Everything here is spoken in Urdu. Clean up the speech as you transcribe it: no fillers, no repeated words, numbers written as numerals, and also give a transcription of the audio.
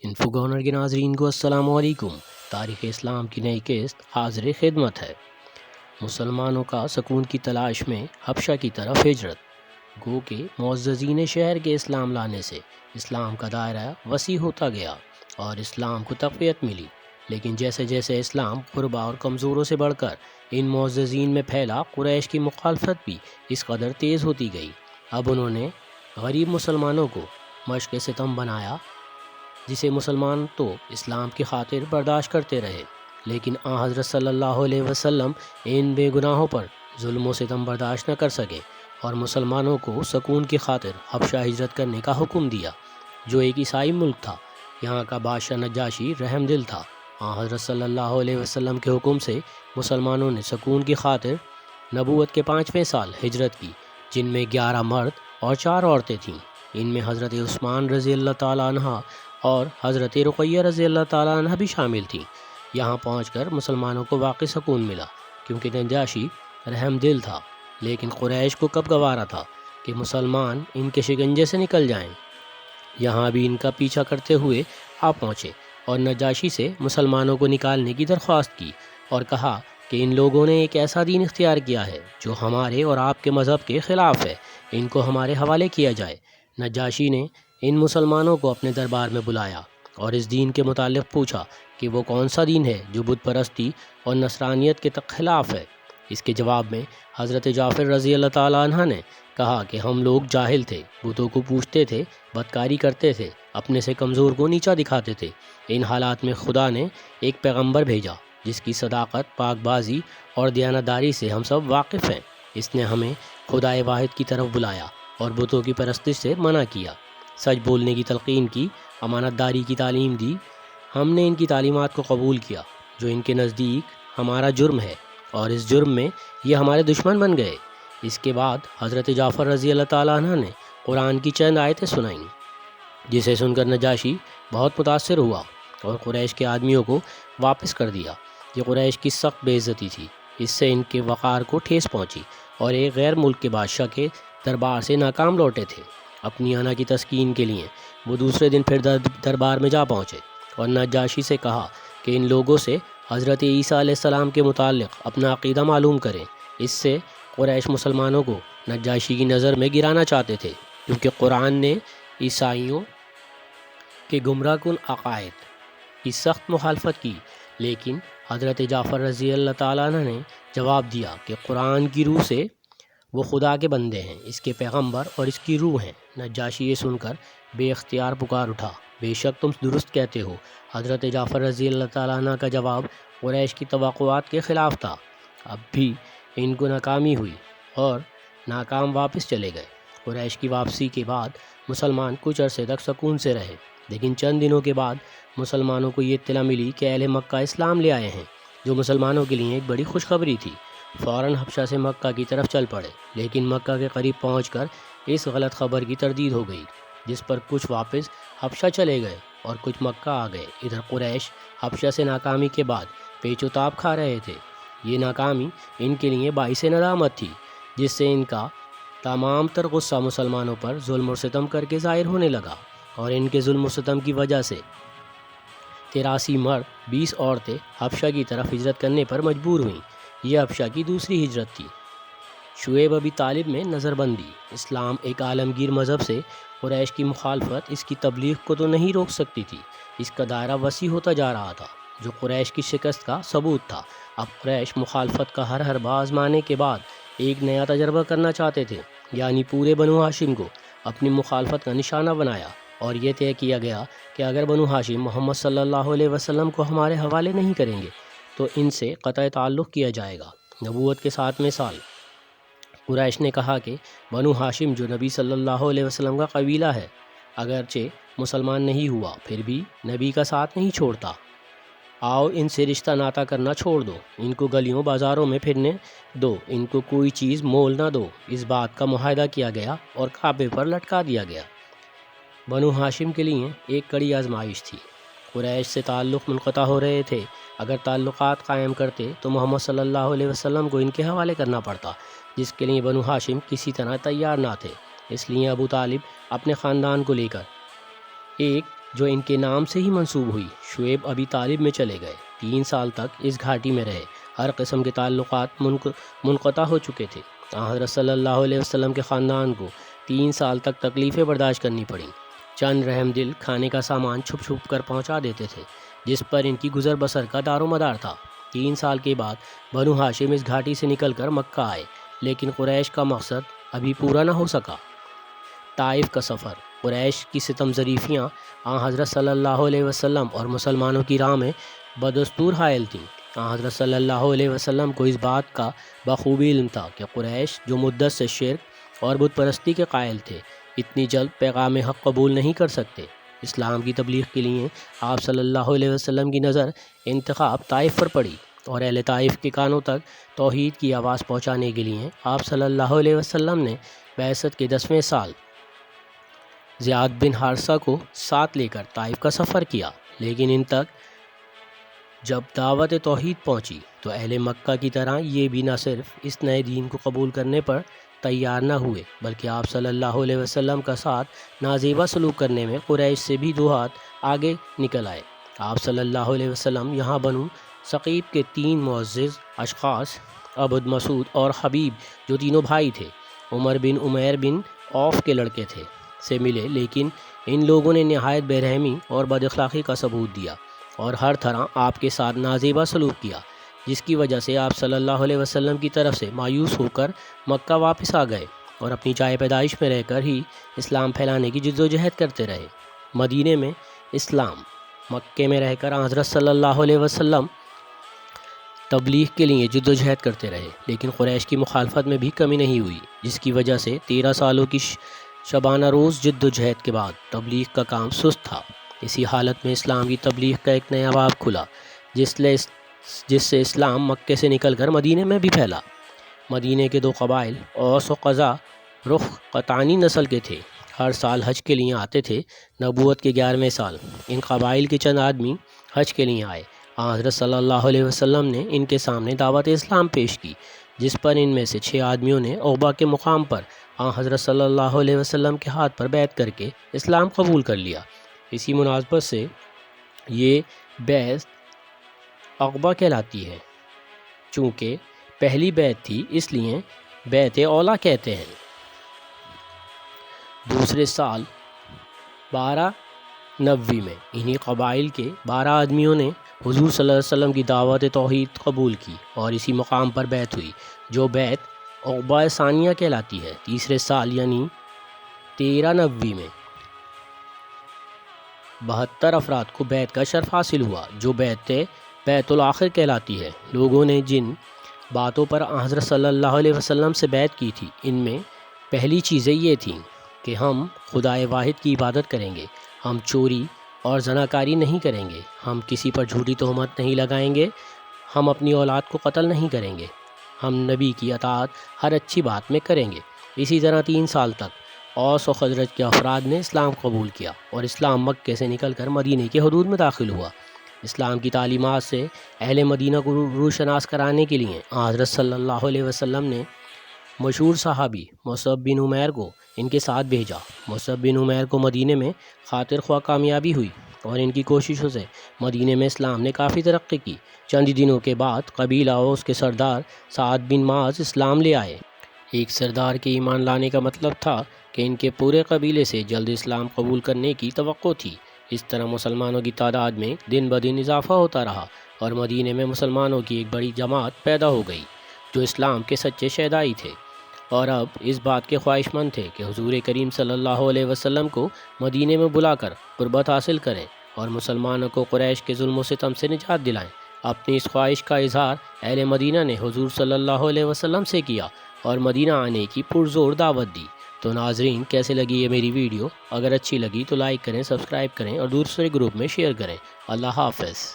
انفو گورنر کے ناظرین کو السلام علیکم۔ تاریخ اسلام کی نئی قسط حاضر خدمت ہے۔ مسلمانوں کا سکون کی تلاش میں حبشہ کی طرف ہجرت۔ گو کہ معززین شہر کے اسلام لانے سے اسلام کا دائرہ وسیع ہوتا گیا اور اسلام کو تقویت ملی، لیکن جیسے جیسے اسلام قربا اور کمزوروں سے بڑھ کر ان معززین میں پھیلا، قریش کی مخالفت بھی اس قدر تیز ہوتی گئی۔ اب انہوں نے غریب مسلمانوں کو مشق ستم بنایا، جسے مسلمان تو اسلام کی خاطر برداشت کرتے رہے، لیکن آن حضرت صلی اللہ علیہ وسلم ان بے گناہوں پر ظلم و ستم برداشت نہ کر سکے اور مسلمانوں کو سکون کی خاطر حبشہ ہجرت کرنے کا حکم دیا، جو ایک عیسائی ملک تھا۔ یہاں کا بادشاہ نجاشی رحم دل تھا۔ آن حضرت صلی اللہ علیہ وسلم کے حکم سے مسلمانوں نے سکون کی خاطر نبوت کے 5ویں سال ہجرت کی، جن میں 11 مرد اور 4 عورتیں تھیں۔ ان میں حضرت عثمان رضی اللہ تعالیٰ عنہ اور حضرت رقیہ رضی اللہ تعالیٰ عنہ بھی شامل تھیں۔ یہاں پہنچ کر مسلمانوں کو واقعی سکون ملا، کیونکہ نجاشی رحم دل تھا، لیکن قریش کو کب گوارا تھا کہ مسلمان ان کے شکنجے سے نکل جائیں۔ یہاں بھی ان کا پیچھا کرتے ہوئے آ پہنچے اور نجاشی سے مسلمانوں کو نکالنے کی درخواست کی اور کہا کہ ان لوگوں نے ایک ایسا دین اختیار کیا ہے جو ہمارے اور آپ کے مذہب کے خلاف ہے، ان کو ہمارے حوالے کیا جائے۔ نجاشی نے ان مسلمانوں کو اپنے دربار میں بلایا اور اس دین کے متعلق پوچھا کہ وہ کون سا دین ہے جو بت پرستی اور نصرانیت کے خلاف ہے۔ اس کے جواب میں حضرت جعفر رضی اللہ تعالیٰ عنہ نے کہا کہ ہم لوگ جاہل تھے، بتوں کو پوجتے تھے، بدکاری کرتے تھے، اپنے سے کمزور کو نیچا دکھاتے تھے۔ ان حالات میں خدا نے ایک پیغمبر بھیجا جس کی صداقت، پاک بازی اور دیانتداری سے ہم سب واقف ہیں۔ اس نے ہمیں خدائے واحد کی طرف بلایا اور بتوں کی پرستش سے منع کیا، سچ بولنے کی تلقین کی، امانت داری کی تعلیم دی۔ ہم نے ان کی تعلیمات کو قبول کیا، جو ان کے نزدیک ہمارا جرم ہے، اور اس جرم میں یہ ہمارے دشمن بن گئے۔ اس کے بعد حضرت جعفر رضی اللہ تعالیٰ عنہ نے قرآن کی چند آیتیں سنائیں، جسے سن کر نجاشی بہت متاثر ہوا اور قریش کے آدمیوں کو واپس کر دیا۔ یہ قریش کی سخت بے عزتی تھی، اس سے ان کے وقار کو ٹھیس پہنچی اور ایک غیر ملک کے بادشاہ کے دربار سے ناکام لوٹے تھے۔ اپنی انا کی تسکین کے لیے وہ دوسرے دن پھر دربار میں جا پہنچے اور نجاشی سے کہا کہ ان لوگوں سے حضرت عیسیٰ علیہ السلام کے متعلق اپنا عقیدہ معلوم کریں۔ اس سے قریش مسلمانوں کو نجاشی کی نظر میں گرانا چاہتے تھے، کیونکہ قرآن نے عیسائیوں کے گمراہ کن عقائد کی سخت مخالفت کی، لیکن حضرت جعفر رضی اللہ تعالیٰ عنہ نے جواب دیا کہ قرآن کی روح سے وہ خدا کے بندے ہیں، اس کے پیغمبر اور اس کی روح ہیں۔ نجاشی یہ سن کر بے اختیار پکار اٹھا، بے شک تم درست کہتے ہو۔ حضرت جعفر رضی اللہ تعالیٰ عنہ کا جواب قریش کی توقعات کے خلاف تھا۔ اب بھی ان کو ناکامی ہوئی اور ناکام واپس چلے گئے۔ قریش کی واپسی کے بعد مسلمان کچھ عرصے تک سکون سے رہے، لیکن چند دنوں کے بعد مسلمانوں کو یہ اطلاع ملی کہ اہل مکہ اسلام لے آئے ہیں، جو مسلمانوں کے لیے ایک بڑی خوشخبری تھی۔ فوراً حبشہ سے مکہ کی طرف چل پڑے، لیکن مکہ کے قریب پہنچ کر اس غلط خبر کی تردید ہو گئی، جس پر کچھ واپس حبشہ چلے گئے اور کچھ مکہ آ گئے۔ ادھر قریش حبشہ سے ناکامی کے بعد پیچ و تاب کھا رہے تھے۔ یہ ناکامی ان کے لیے باعث ندامت تھی، جس سے ان کا تمام تر غصہ مسلمانوں پر ظلم و ستم کر کے ظاہر ہونے لگا، اور ان کے ظلم و ستم کی وجہ سے 83 مرد 20 عورتیں حبشہ کی طرف ہجرت کرنے پر مجبور ہوئیں۔ یہ حبشہ کی دوسری ہجرت تھی۔ شعیب ابی طالب میں نظر بندی۔ اسلام ایک عالمگیر مذہب سے قریش کی مخالفت اس کی تبلیغ کو تو نہیں روک سکتی تھی۔ اس کا دائرہ وسیع ہوتا جا رہا تھا، جو قریش کی شکست کا ثبوت تھا۔ اب قریش مخالفت کا ہر حربہ آزمانے کے بعد ایک نیا تجربہ کرنا چاہتے تھے، یعنی پورے بنو ہاشم کو اپنی مخالفت کا نشانہ بنایا، اور یہ طے کیا گیا کہ اگر بنو ہاشم محمد صلی اللہ علیہ وسلم کو ہمارے حوالے نہیں کریں گے تو ان سے قطع تعلق کیا جائے گا۔ نبوت کے 7ویں سال قریش نے کہا کہ بنو ہاشم، جو نبی صلی اللہ علیہ وسلم کا قبیلہ ہے، اگرچہ مسلمان نہیں ہوا پھر بھی نبی کا ساتھ نہیں چھوڑتا۔ آؤ ان سے رشتہ ناتا کرنا چھوڑ دو، ان کو گلیوں بازاروں میں پھرنے دو، ان کو کوئی چیز مول نہ دو۔ اس بات کا معاہدہ کیا گیا اور کعبے پر لٹکا دیا گیا۔ بنو ہاشم کے لیے ایک کڑی آزمائش تھی۔ قریش سے تعلق منقطع ہو رہے تھے۔ اگر تعلقات قائم کرتے تو محمد صلی اللہ علیہ وسلم کو ان کے حوالے کرنا پڑتا، جس کے لیے بنو ہاشم کسی طرح تیار نہ تھے۔ اس لیے ابو طالب اپنے خاندان کو لے کر ایک جو ان کے نام سے ہی منسوب ہوئی، شعیب ابی طالب میں چلے گئے۔ 3 سال تک اس گھاٹی میں رہے۔ ہر قسم کے تعلقات منقطع ہو چکے تھے۔ حضرت صلی اللہ علیہ وسلم کے خاندان کو 3 سال تک تکلیفیں برداشت کرنی پڑیں۔ چند رحم دل کھانے کا سامان چھپ چھپ کر پہنچا دیتے تھے، جس پر ان کی گزر بسر کا دار و مدار تھا۔ 3 سال کے بعد بنو ہاشم اس گھاٹی سے نکل کر مکہ آئے، لیکن قریش کا مقصد ابھی پورا نہ ہو سکا۔ طائف کا سفر۔ قریش کی ستم ظریفیاں حضرت صلی اللہ علیہ وسلم اور مسلمانوں کی راہ میں بدستور حائل تھیں۔ حضرت صلی اللہ علیہ وسلم کو اس بات کا بخوبی علم تھا کہ قریش جو مدت سے شرک اور بت پرستی کے قائل تھے، اتنی جلد پیغام حق قبول نہیں کر سکتے۔ اسلام کی تبلیغ کے لیے آپ صلی اللہ علیہ وسلم کی نظر انتخاب طائف پر پڑی، اور اہل طائف کے کانوں تک توحید کی آواز پہنچانے کے لیے آپ صلی اللہ علیہ وسلم نے بعثت کے 10ویں سال زیاد بن حارثہ کو ساتھ لے کر طائف کا سفر کیا۔ لیکن ان تک جب دعوت توحید پہنچی تو اہل مکہ کی طرح یہ بھی نہ صرف اس نئے دین کو قبول کرنے پر تیار نہ ہوئے، بلکہ آپ صلی اللہ علیہ وسلم کا ساتھ نازیبا سلوک کرنے میں قریش سے بھی 2 ہاتھ آگے نکل آئے۔ آپ صلی اللہ علیہ وسلم یہاں بنو ثقیف کے 3 معزز اشخاص عبد، مسعود اور حبیب، جو تینوں بھائی تھے، عمر بن عمیر بن عوف کے لڑکے تھے، سے ملے، لیکن ان لوگوں نے نہایت بے رحمی اور بد اخلاقی کا ثبوت دیا اور ہر طرح آپ کے ساتھ نازیبا سلوک کیا، جس کی وجہ سے آپ صلی اللہ علیہ وسلم کی طرف سے مایوس ہو کر مکہ واپس آ گئے اور اپنی جائے پیدائش میں رہ کر ہی اسلام پھیلانے کی جد و جہد کرتے رہے۔ مدینے میں اسلام، مکے میں رہ کر حضرت صلی اللہ علیہ وسلم تبلیغ کے لیے جد و جہد کرتے رہے، لیکن قریش کی مخالفت میں بھی کمی نہیں ہوئی، جس کی وجہ سے 13 سالوں کی شبانہ روز جد و جہد کے بعد تبلیغ کا کام سست تھا۔ اسی حالت میں اسلام کی تبلیغ کا ایک نیا باب کھلا، جس سے اسلام مکے سے نکل کر مدینے میں بھی پھیلا۔ مدینے کے 2 قبائل اوس و قزا رخ قطانی نسل کے تھے، ہر سال حج کے لیے آتے تھے۔ نبوت کے 11ویں سال ان قبائل کے چند آدمی حج کے لیے آئے۔ حضرت صلی اللہ علیہ وسلم نے ان کے سامنے دعوت اسلام پیش کی، جس پر ان میں سے 6 آدمیوں نے عقبہ کے مقام پر حضرت صلی اللہ علیہ وسلم کے ہاتھ پر بیعت کر کے اسلام قبول کر لیا۔ اسی مناسبت سے یہ بیعت عقبہ کہلاتی ہے۔ چونکہ پہلی بیعت تھی، اس لیے بیعت اولا کہتے ہیں۔ دوسرے سال 1290 میں انہی قبائل کے 12 آدمیوں نے حضور صلی اللہ علیہ وسلم کی دعوت توحید قبول کی اور اسی مقام پر بیعت ہوئی، جو بیعت عقبہ ثانیہ کہلاتی ہے۔ تیسرے سال یعنی 1390 میں 72 افراد کو بیعت کا شرف حاصل ہوا، جو بیعت الآخر کہلاتی ہے۔ لوگوں نے جن باتوں پر حضرت صلی اللہ علیہ وسلم سے بیعت کی تھی، ان میں پہلی چیزیں یہ تھیں کہ ہم خدائے واحد کی عبادت کریں گے، ہم چوری اور زناکاری نہیں کریں گے، ہم کسی پر جھوٹی تہمت نہیں لگائیں گے، ہم اپنی اولاد کو قتل نہیں کریں گے، ہم نبی کی اطاعت ہر اچھی بات میں کریں گے۔ اسی طرح 3 سال تک اوس و خزرج کے افراد نے اسلام قبول کیا اور اسلام مکے سے نکل کر مدینے کے حدود میں داخل ہوا۔ اسلام کی تعلیمات سے اہل مدینہ کو روشناس کرانے کے لیے حضرت صلی اللہ علیہ وسلم نے مشہور صحابی مصعب بن عمیر کو ان کے ساتھ بھیجا۔ مصعب بن عمیر کو مدینے میں خاطر خواہ کامیابی ہوئی اور ان کی کوششوں سے مدینے میں اسلام نے کافی ترقی کی۔ چند دنوں کے بعد قبیلہ اوس کے سردار سعد بن معاذ اسلام لے آئے۔ ایک سردار کے ایمان لانے کا مطلب تھا کہ ان کے پورے قبیلے سے جلد اسلام قبول کرنے کی توقع تھی۔ اس طرح مسلمانوں کی تعداد میں دن بدن اضافہ ہوتا رہا اور مدینے میں مسلمانوں کی ایک بڑی جماعت پیدا ہو گئی، جو اسلام کے سچے شہدائی تھے اور اب اس بات کے خواہش مند تھے کہ حضور کریم صلی اللہ علیہ وسلم کو مدینے میں بلا کر قربت حاصل کریں اور مسلمانوں کو قریش کے ظلم و ستم سے نجات دلائیں۔ اپنی اس خواہش کا اظہار اہل مدینہ نے حضور صلی اللہ علیہ وسلم سے کیا اور مدینہ آنے کی پرزور دعوت دی۔ تو ناظرین، کیسے لگی یہ میری ویڈیو؟ اگر اچھی لگی تو لائک کریں، سبسکرائب کریں اور دوسرے گروپ میں شیئر کریں۔ اللہ حافظ۔